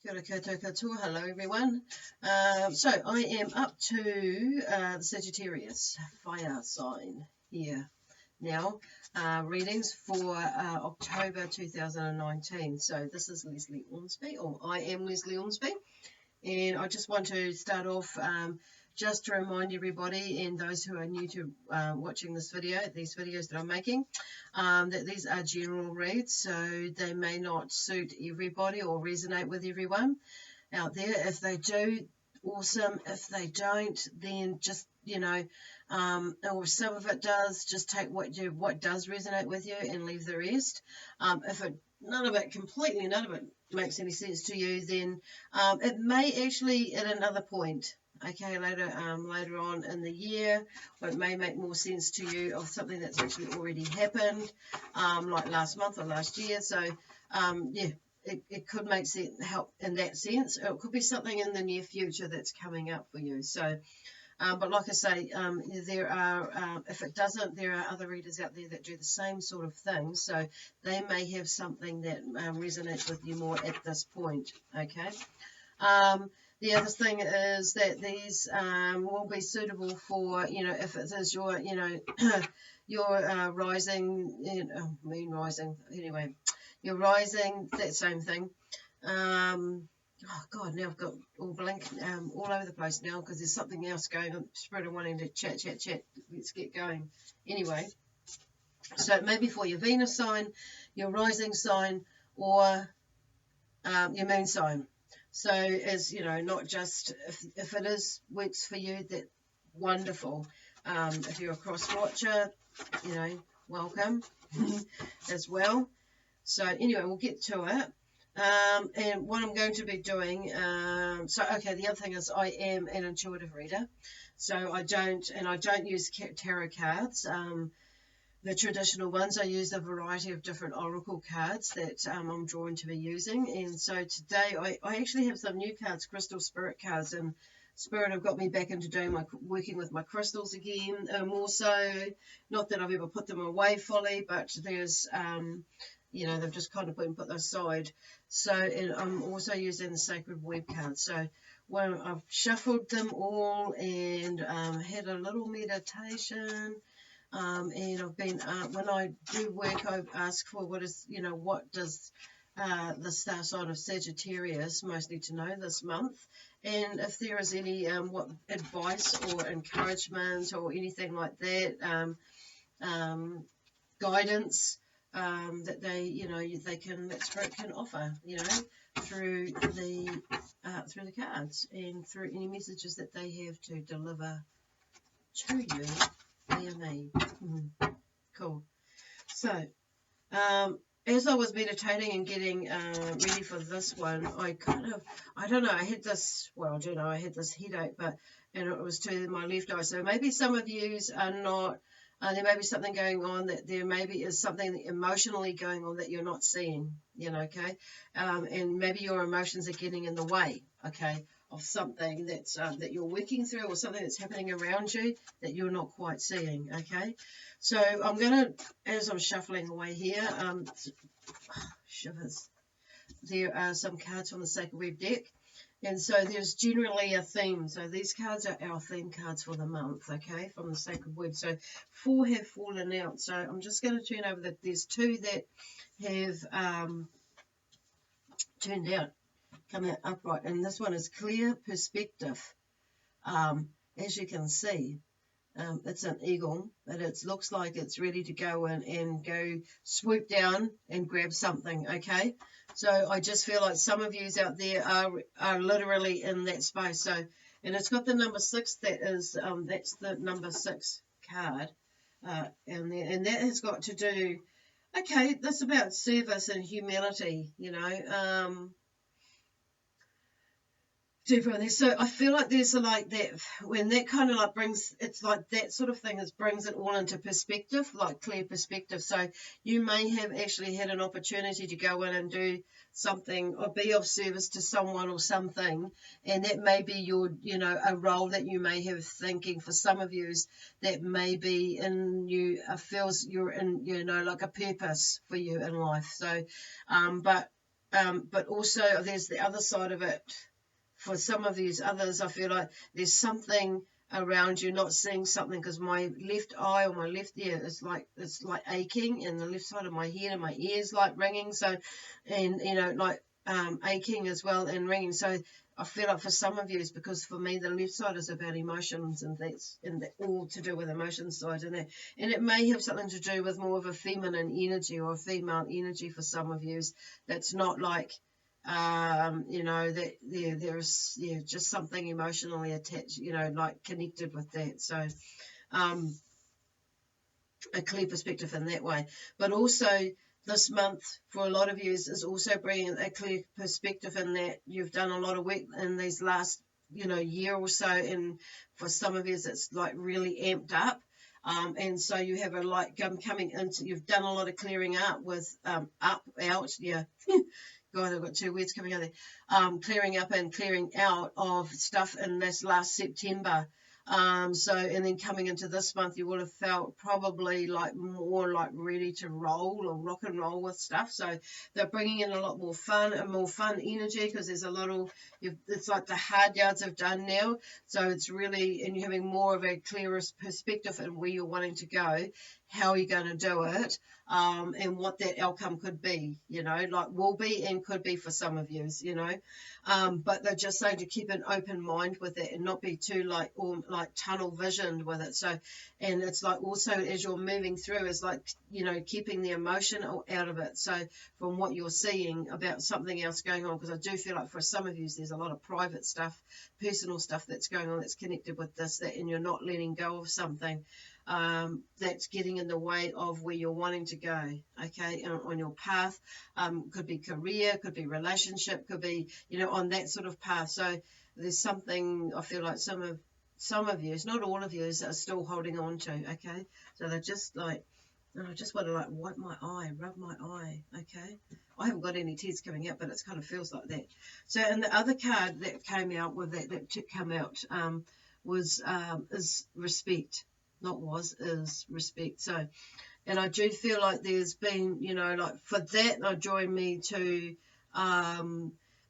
Kia ora koutou katoa. Hello everyone. So I am up to the Sagittarius fire sign here now. Readings for October 2019. So this is Leslie Ormsby, or I am Leslie Ormsby. And I just want to start off just to remind everybody and those who are new to watching these videos that I'm making, that these are general reads, so they may not suit everybody or resonate with everyone out there. If they do, awesome. If they don't, then just, or some of it does, just take what does resonate with you and leave the rest. If none of it makes any sense to you, then it may actually at another point, okay, later on in the year, or it may make more sense to you of something that's actually already happened, like last month or last year. So yeah, it could make sense, help in that sense. It could be something in the near future that's coming up for you. So but like I say, there are, if it doesn't, there are other readers out there that do the same sort of thing. So they may have something that resonates with you more at this point. Okay. The other thing is that these will be suitable for, if it is your, your rising, moon rising, anyway, your rising, that same thing. Oh God, now I've got all blank, all over the place now because there's something else going on. Spirit of wanting to chat. Let's get going. Anyway, so it may be for your Venus sign, your rising sign, or your moon sign. So as not just if it is works for you, that wonderful. If you're a cross watcher, welcome as well. So anyway, we'll get to it. And what I'm going to be doing, the other thing is I am an intuitive reader, so I don't use tarot cards, the traditional ones. I use a variety of different oracle cards that I'm drawn to be using. And so today I actually have some new cards, crystal spirit cards, and Spirit have got me back into working with my crystals again, more so, not that I've ever put them away fully, but there's they've just kind of been put aside. So, and I'm also using the sacred web cards. So when I've shuffled them all and had a little meditation, and I've been, when I do work, I ask for what does the star sign of Sagittarius most need to know this month, and if there is any what advice or encouragement or anything like that, guidance that that Spirit can offer, through the cards and through any messages that they have to deliver to you via me. Cool. So as I was meditating and getting ready for this one, I had this headache, and it was to my left eye. So maybe some of yous are not, there may be something going on, that there maybe is something emotionally going on that you're not seeing, okay? And maybe your emotions are getting in the way, okay, of something that's that you're working through, or something that's happening around you that you're not quite seeing, okay? So I'm going to, as I'm shuffling away here, shivers, there are some cards from the Sacred Web deck. And so there's generally a theme. So these cards are our theme cards for the month, okay, from the Sacred Web. So 4 have fallen out. So I'm just going to turn over that. There's 2 that have turned out, come out upright. And this one is clear perspective. As you can see, it's an eagle, but it looks like it's ready to go in and go swoop down and grab something, okay? So I just feel like some of yous out there are literally in that space. So, and it's got the number 6. That is that's the number 6 card, and that has got to do. Okay, that's about service and humanity, deeper in there. So I feel like there's like that, when that kind of like brings, it's like that sort of thing brings it all into perspective, like clear perspective. So you may have actually had an opportunity to go in and do something or be of service to someone or something, and that may be your, a role that you may have thinking. For some of you, that may be in you, feels you're in, like a purpose for you in life. So, but but also there's the other side of it. For some of these others, I feel like there's something around you not seeing something, because my left eye or my left ear is like, it's like aching, and the left side of my head and my ears like ringing, so, and like aching as well and ringing. So I feel like for some of you, it's because for me the left side is about emotions, and that's all to do with emotions side, and it may have something to do with more of a feminine energy or a female energy for some of you. That's not like that there's just something emotionally attached, like connected with that. So a clear perspective in that way. But also this month for a lot of you is also bringing a clear perspective in that you've done a lot of work in these last year or so, and for some of you it's like really amped up. And so you have a like coming into, you've done a lot of clearing up with out, yeah. God, I've got two words coming out there. Clearing up and clearing out of stuff in this last September. So, and then coming into this month, you would have felt probably like more like ready to roll or rock and roll with stuff. So they're bringing in a lot more fun and more fun energy, because there's a lot of, it's like the hard yards have done now. So it's really, and you're having more of a clearer perspective in where you're wanting to go, how you're going to do it, and what that outcome could be, like will be and could be for some of you, but they're just saying to keep an open mind with it and not be too like tunnel visioned with it. So, and it's like also as you're moving through is like, keeping the emotion out of it. So from what you're seeing about something else going on, because I do feel like for some of you there's a lot of private stuff, personal stuff that's going on that's connected with this, and you're not letting go of something that's getting in the way of where you're wanting to go, okay, on your path. Could be career, could be relationship, could be, on that sort of path. So there's something I feel like some of you, not all of you, are still holding on to, okay. So they're just like, I just want to like wipe my eye, rub my eye, okay. I haven't got any tears coming out, but it kind of feels like that. So, and the other card that came out with that to come out was is respect. Not was, is respect. So, and I do feel like there's been, like for that, join me to,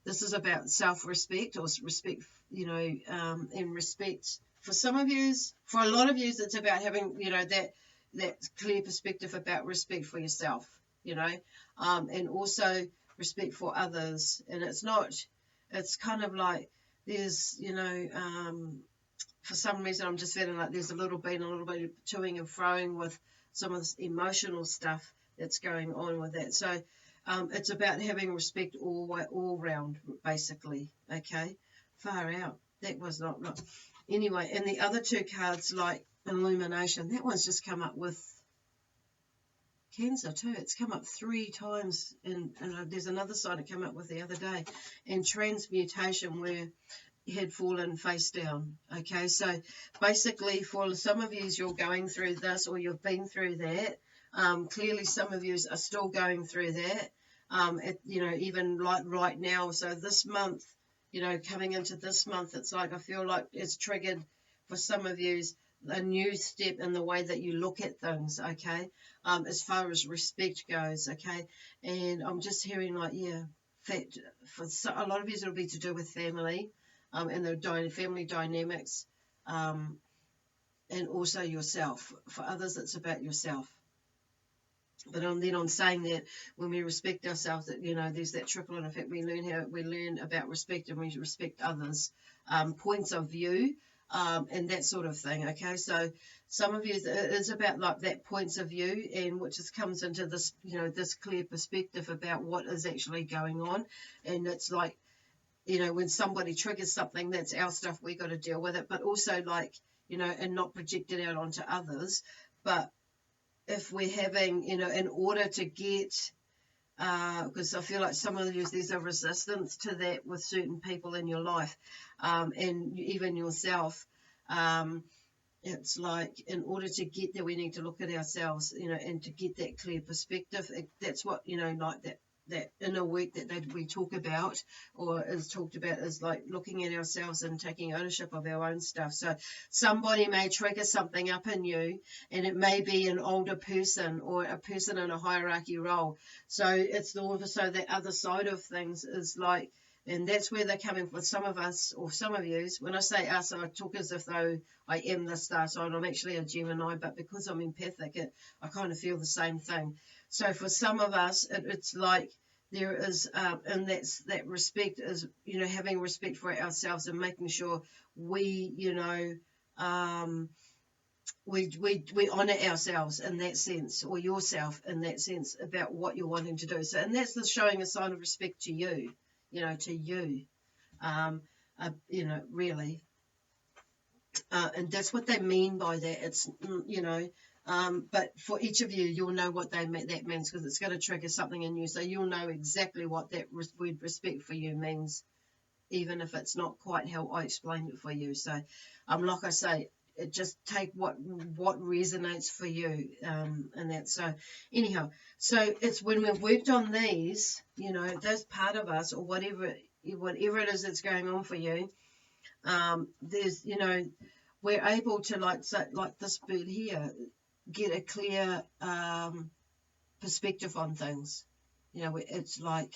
this is about self-respect or respect, and respect for some of you, for a lot of you, it's about having, that clear perspective about respect for yourself, and also respect for others. And it's kind of like there's, for some reason, I'm just feeling like there's a little bit of toing and froing with some of this emotional stuff that's going on with that. So it's about having respect all round, basically. Okay, far out. That was not anyway. And the other two cards, like illumination, that one's just come up with Cancer too. It's come up 3 times, and there's another side it came up with the other day, and transmutation, where had fallen face down. Okay, so basically for some of you, you're going through this, or you've been through that. Clearly some of you are still going through that, even like right now. So this month, coming into this month, it's like I feel like it's triggered for some of you a new step in the way that you look at things, okay, as far as respect goes, okay. And I'm just hearing like, for a lot of you it'll be to do with family, and the family dynamics, and also yourself. For others, it's about yourself. But then on saying that, when we respect ourselves, that there's that trickle effect. We learn about respect, and we respect others' points of view, and that sort of thing. Okay, so some of you, it is about like that points of view, and which just comes into this, this clear perspective about what is actually going on, and it's like, when somebody triggers something, that's our stuff, we got to deal with it, but also like, and not project it out onto others. But if we're having, in order to get, because I feel like some of you, there's a resistance to that with certain people in your life, and even yourself. It's like, in order to get there, we need to look at ourselves, and to get that clear perspective. That's what, like that that inner work that we talk about, or is talked about, is like looking at ourselves and taking ownership of our own stuff. So somebody may trigger something up in you, and it may be an older person or a person in a hierarchy role. So it's also the other side of things is like, and that's where they're coming with some of us, or some of you. When I say us, I talk as if though I am the star sign. I'm actually a Gemini, but because I'm empathic, I kind of feel the same thing. So for some of us, it's like there is, and that respect is, having respect for ourselves and making sure we, we honor ourselves in that sense, or yourself in that sense, about what you're wanting to do. So, and that's the showing a sign of respect to you, to you, really. And that's what they mean by that. It's, but for each of you, you'll know what that means, because it's going to trigger something in you. So you'll know exactly what that word respect for you means, even if it's not quite how I explained it for you. So, like I say, just take what resonates for you, and that. So anyhow, so it's when we've worked on these, those part of us, or whatever it is that's going on for you, there's, we're able to, like this bird here, get a clear perspective on things. It's like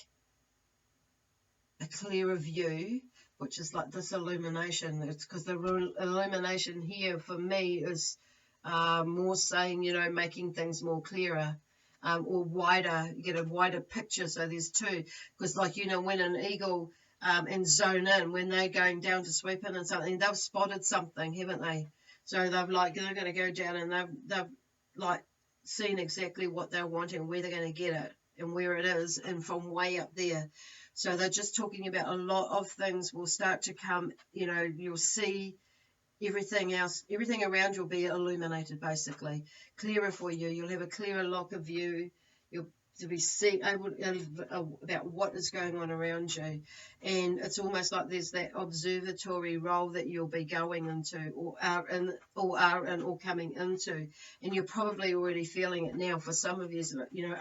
a clearer view, which is like this illumination. It's because the illumination here for me is more saying, making things more clearer, or wider. You get a wider picture. So there's two, because like, when an eagle and zone in, when they're going down to swoop in and something, they've spotted something, haven't they? So they're going to go down, and they've like seen exactly what they're wanting, where they're going to get it, and where it is, and from way up there. So they're just talking about a lot of things will start to come, you'll see everything else, everything around you will be illuminated, basically, clearer for you. You'll have a clearer look of view. You'll to be able about what is going on around you, and it's almost like there's that observatory role that you'll be going into, or coming into, and you're probably already feeling it now. For some of you,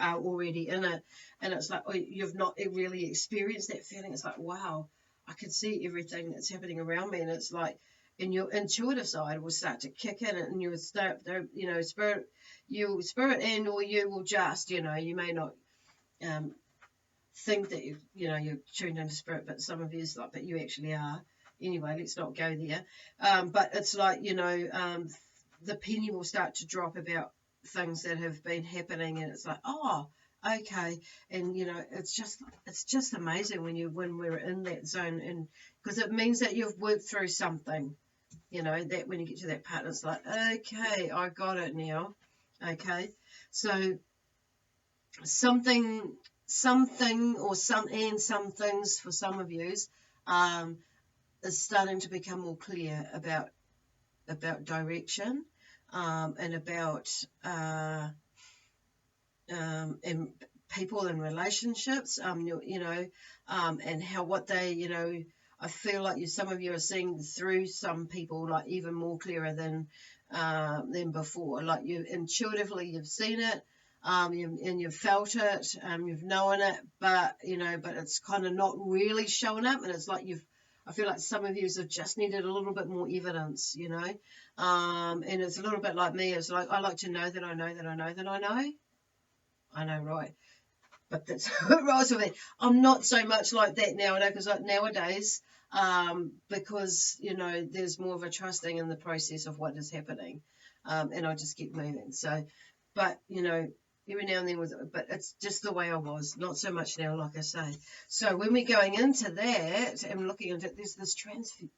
are already in it, and it's like, you've not really experienced that feeling. It's like, wow, I can see everything that's happening around me, and it's like, and your intuitive side will start to kick in, and you will start, spirit and or you will just, you may not think that you're tuned into spirit, but some of you is like, but you actually are. Anyway, let's not go there. But it's like, the penny will start to drop about things that have been happening, and it's like, oh, okay. And it's just amazing when we're in that zone, and because it means that you've worked through something. That when you get to that part, it's like, okay, I got it now. Okay, so something or some things for some of you is starting to become more clear about direction, and about and people and relationships, and how what they, I feel like some of you are seeing through some people, like even more clearer than before. Like you intuitively, you've seen it, and you've felt it, you've known it, but it's kind of not really showing up, and it's like I feel like some of you have just needed a little bit more evidence, and it's a little bit like me. It's like, I like to know that I know that I know that I know. I know, right? But that's right for me. I'm not so much like that nowadays, because there's more of a trusting in the process of what is happening, and I just keep moving. So, but every now and then but it's just the way I was, not so much now, like I say. So when we're going into that and looking into it, there's this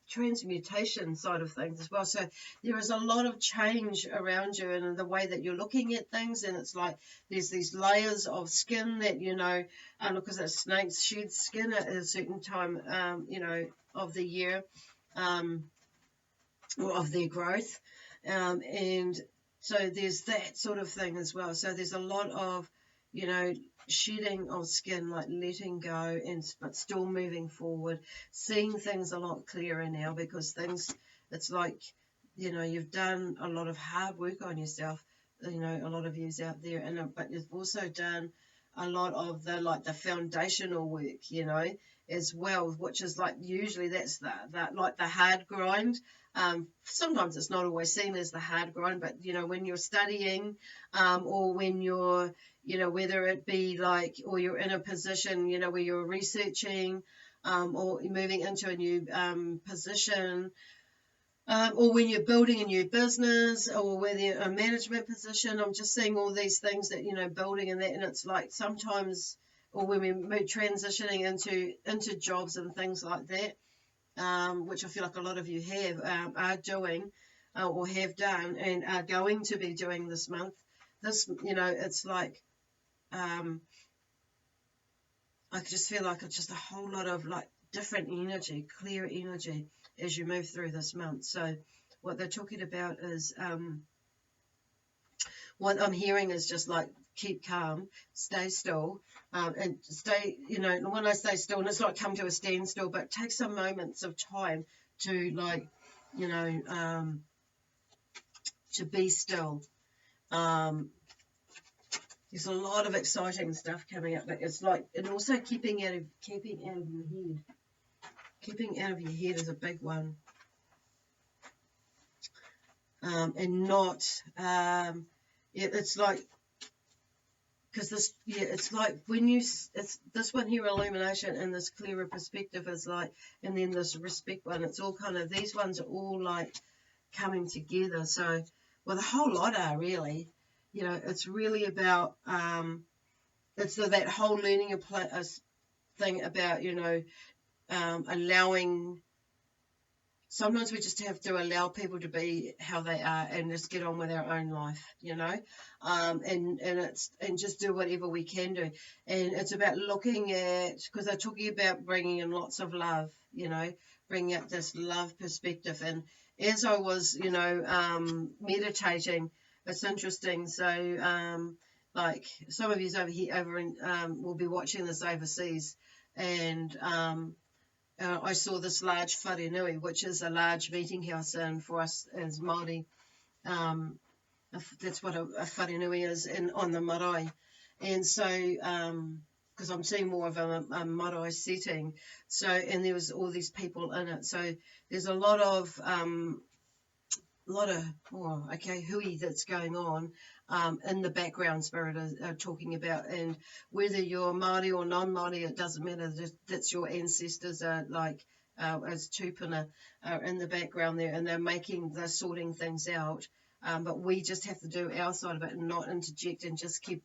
transmutation side of things as well. So there is a lot of change around you and the way that you're looking at things, and it's like there's these layers of skin that because the snakes shed skin at a certain time, of the year, or of their growth, and so there's that sort of thing as well. So there's a lot of, shedding of skin, like letting go, but still moving forward, seeing things a lot clearer now, because it's like, you've done a lot of hard work on yourself, a lot of yous out there, but you've also done a lot of the foundational work, you know, as well, which is like usually that's the hard grind. Sometimes it's not always seen as the hard grind, but you know, when you're studying, or when you're, you know, whether it be like, or you're in a position, you know, where you're researching, or moving into a new position, or when you're building a new business, or whether you're a management position. I'm just seeing all these things that, you know, building and that, and it's like sometimes, or when we're transitioning into jobs and things like that, which I feel like a lot of you are doing, or have done and are going to be doing this month. This, you know, it's like, I just feel like it's just a whole lot of like different energy, clear energy as you move through this month. So what they're talking about is, what I'm hearing is just like keep calm, stay still, and stay, you know, when I say still, and it's not come to a standstill, but take some moments of time to, like, you know, to be still. There's a lot of exciting stuff coming up, but it's like, and also keeping out of your head. Keeping out of your head is a big one. And not, it's like, because this, it's like when you, it's this one here, illumination, and this clearer perspective is like, and then this respect one, it's all kind of, these ones are all like coming together. So, well, the whole lot are really, you know, it's really about, it's that whole learning a thing about, you know, allowing, sometimes we just have to allow people to be how they are and just get on with our own life, you know, and just do whatever we can do. And it's about looking at, because they're talking about bringing in lots of love, you know, bringing up this love perspective. And as I was, you know, meditating, it's interesting. So, like some of you over in, will be watching this overseas, and I saw this large wharenui, which is a large meeting house, and for us as Māori, that's what a wharenui is on the marae. And so, because I'm seeing more of a marae setting, so, and there was all these people in it, so there's a lot of hui that's going on in the background. Spirit is talking about, and whether you're Māori or non-Māori, it doesn't matter. That's your ancestors are like, as tupuna are in the background there, and they're sorting things out. But we just have to do our side of it and not interject, and just keep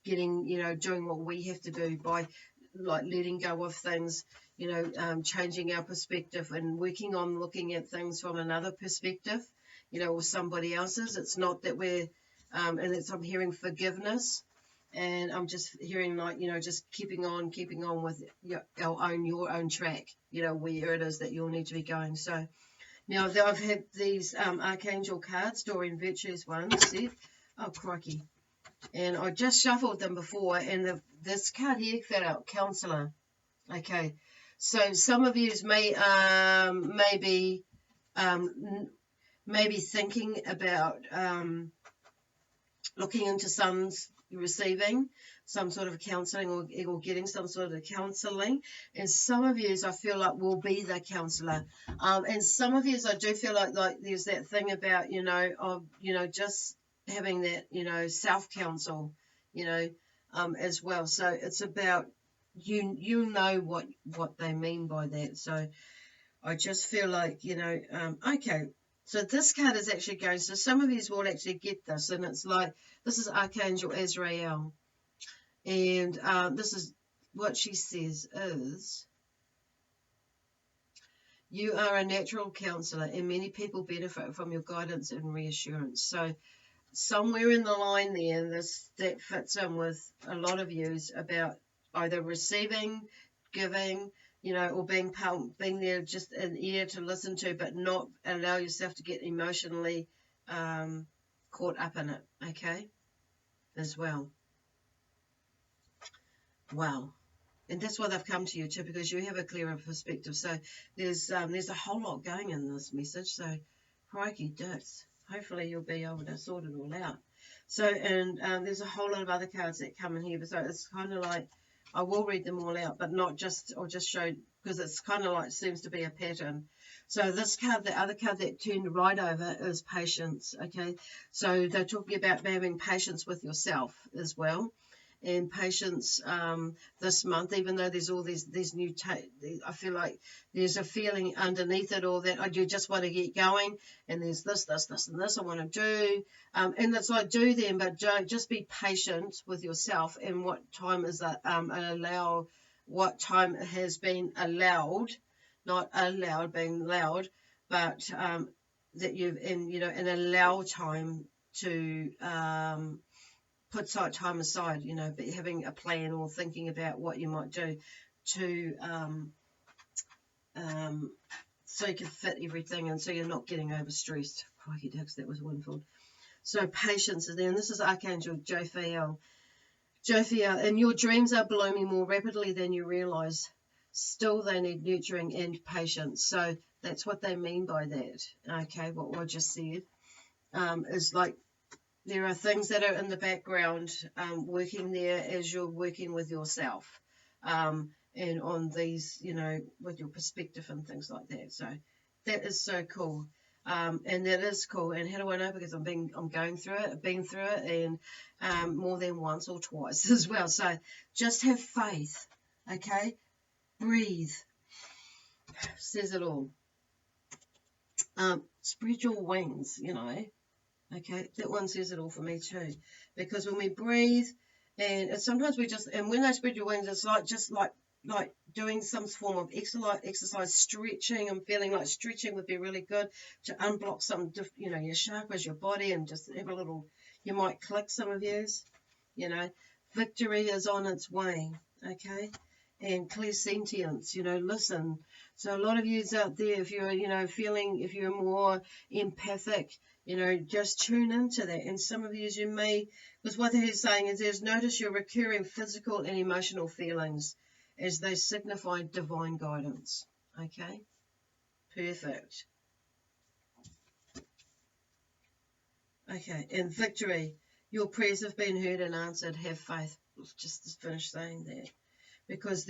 getting, you know, doing what we have to do by like letting go of things, you know, changing our perspective and working on looking at things from another perspective, you know, or somebody else's. It's not that we're, and I'm hearing forgiveness, and I'm just hearing like, you know, just keeping on with your own track, you know, where it is that you'll need to be going. So now I've had these Archangel cards, Doreen Virtue's one set. Oh, crikey. And I just shuffled them before, and this card here fell out, Counselor. Okay. So some of you maybe thinking about looking into receiving some sort of counselling, or getting some sort of counselling, and some of you I feel like will be the counsellor, and some of you I do feel like there's that thing about, you know, of, you know, just having that, you know, self-counsel, you know, as well. So it's about you know what they mean by that. So I just feel like, you know, okay. So this card is actually going, so some of you will actually get this, and it's like, this is Archangel Azrael, and this is what she says is, you are a natural counsellor, and many people benefit from your guidance and reassurance. So somewhere in the line there, that fits in with a lot of yous about either receiving, giving, you know, or being there, just an ear to listen to, but not allow yourself to get emotionally caught up in it, okay, as well. Wow. And that's why they've come to you too, because you have a clearer perspective. So there's a whole lot going in this message. So crikey dicks. Hopefully you'll be able to sort it all out. So, and there's a whole lot of other cards that come in here, but so it's kind of like, I will read them all out, but not just, or just show, because it's kind of like, seems to be a pattern. So this card, the other card that turned right over is patience, okay? So they're talking about having patience with yourself as well. And patience this month, even though there's all these new, I feel like there's a feeling underneath it all that you just want to get going, and there's this, and this I want to do, and it's like do them, but don't, just be patient with yourself. And what time is that? What time has been allowed, not allowed being loud, but that you've and allow time to put time aside, but having a plan or thinking about what you might do to so you can fit everything and so you're not getting overstressed. Crikey ducks, that was wonderful. So patience is there, and this is Archangel Jophiel. Jophiel, and your dreams are blooming more rapidly than you realize. Still, they need nurturing and patience. So that's what they mean by that. Okay, what I just said is like, there are things that are in the background working there as you're working with yourself and on these, with your perspective and things like that. So that is so cool. And that is cool. And how do I know? Because I'm going through it, I've been through it, and more than once or twice as well. So just have faith, okay? Breathe. Says it all. Spread your wings, Okay, that one says it all for me too. Because when we breathe, and sometimes we just, and when I spread your wings, it's like just like doing some form of exercise, stretching. I'm feeling like stretching would be really good to unblock some, your chakras, your body, and just have a little, you might click some of yours, Victory is on its way, okay? And clairsentience, listen. So a lot of yous out there, if you're, if you're more empathic, just tune into that. And some of you may, because what he's saying is notice your recurring physical and emotional feelings as they signify divine guidance. Okay? Perfect. Okay, and victory. Your prayers have been heard and answered. Have faith. Just to finish saying that. Because,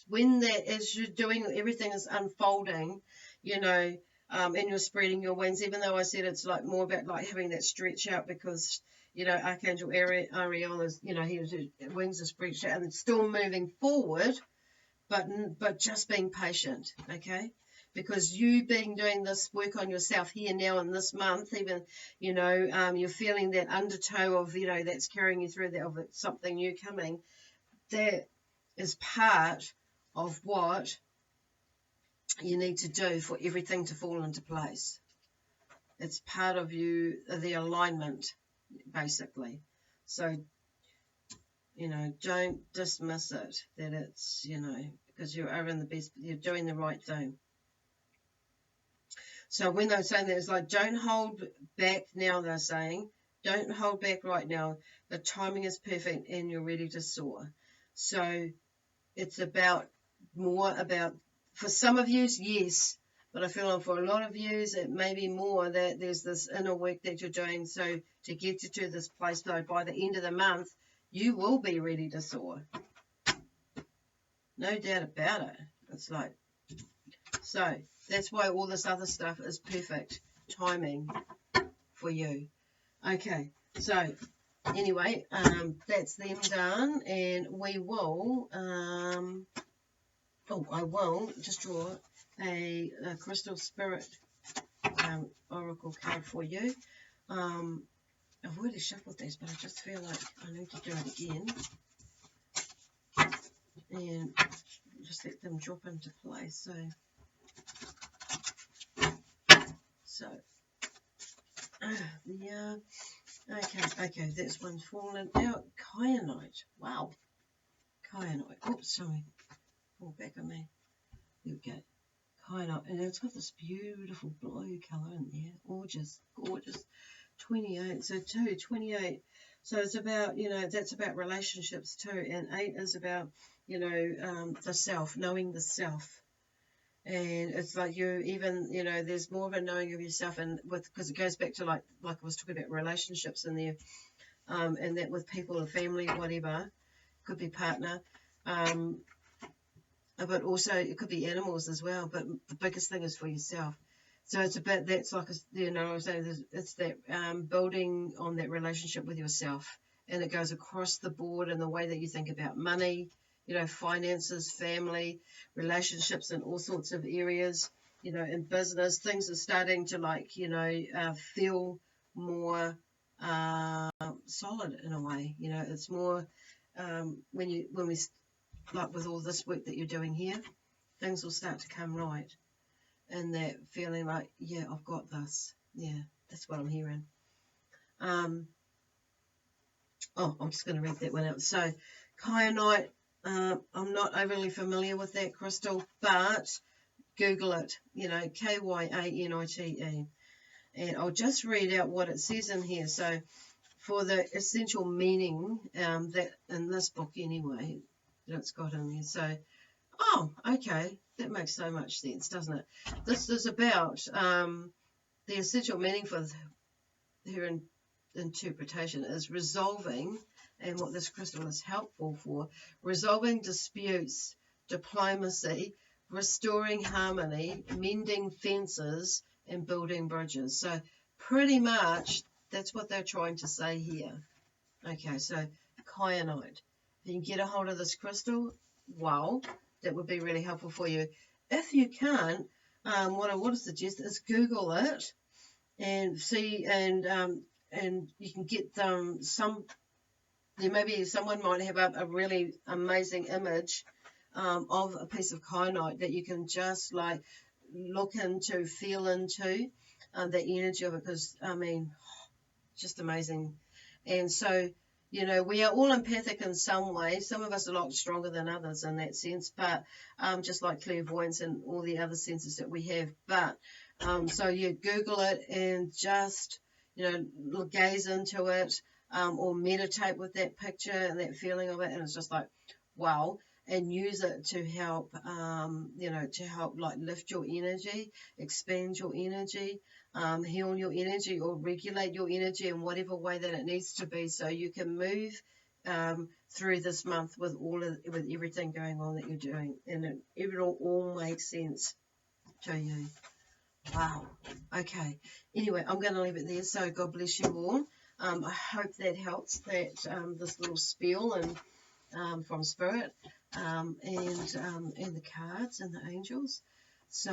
when that, as you're doing, everything is unfolding, and you're spreading your wings, even though I said it's like more about like having that stretch out, because Archangel Ariel is, his wings are stretched out and it's still moving forward, but just being patient, okay? Because you doing this work on yourself here now in this month, even you're feeling that undertow of that's carrying you through, that of something new coming, that is part of what you need to do for everything to fall into place. It's part of the alignment, basically. So, don't dismiss it, that it's, because you are you're doing the right thing. So when they're saying that, it's like, don't hold back now, they're saying. Don't hold back right now. The timing is perfect and you're ready to soar. So it's more about, for some of you, yes, but I feel like for a lot of you, it may be more that there's this inner work that you're doing. So to get you to this place, though, by the end of the month, you will be ready to soar. No doubt about it. It's like, so that's why all this other stuff is perfect timing for you. Okay, so anyway, that's them done, and we will, I will just draw a Crystal Spirit Oracle card for you. I've already shuffled these, but I just feel like I need to do it again. And just let them drop into place. So okay, this one's fallen out. Kyanite. Wow. Kyanite. Oops, sorry. Fall back on me. There we go. Kyanite. And it's got this beautiful blue colour in there. Gorgeous, gorgeous. 28. So 28. So it's about, that's about relationships too. And 8 is about, the self, knowing the self. And it's like you even, there's more of a knowing of yourself, and because it goes back to like I was talking about relationships in there. and that with people or family, whatever, could be partner, but also it could be animals as well. But the biggest thing is for yourself. So it's a bit, that's like, it's that building on that relationship with yourself, and it goes across the board in the way that you think about money, finances, family, relationships, in all sorts of areas, in business. Things are starting to feel more solid in a way. It's more when we like with all this work that you're doing here, things will start to come right, and that feeling like, yeah, I've got this. Yeah, that's what I'm hearing. I'm just going to read that one out. So kyanite, I'm not overly familiar with that crystal, but Google it, Kyanite. And I'll just read out what it says in here. So for the essential meaning, that in this book anyway, that it's got in there. So, okay, that makes so much sense, doesn't it? This is about the essential meaning for her interpretation is resolving, and what this crystal is helpful for, resolving disputes, diplomacy, restoring harmony, mending fences, and building bridges. So pretty much that's what they're trying to say here. Okay, so kyanite. If you can get a hold of this crystal, wow, that would be really helpful for you. If you can't, what I want to suggest is Google it and see, and you can get maybe someone might have a really amazing image of a piece of kyanite that you can just like look into, feel into the energy of it, because just amazing. And so we are all empathic in some way. Some of us are a lot stronger than others in that sense, but just like clairvoyance and all the other senses that we have. But so you Google it and just gaze into it, or meditate with that picture and that feeling of it, and it's just like, wow. And use it to help, to help like lift your energy, expand your energy, heal your energy, or regulate your energy in whatever way that it needs to be, so you can move through this month with with everything going on that you're doing, and it will all make sense to you. Wow. Okay. Anyway, I'm going to leave it there. So God bless you all. I hope that helps, that this little spiel and from Spirit, and the cards and the angels. So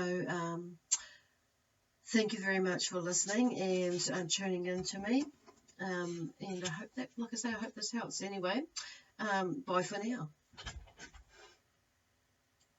thank you very much for listening and tuning in to me. And I hope that, like I say, I hope this helps. Anyway, bye for now.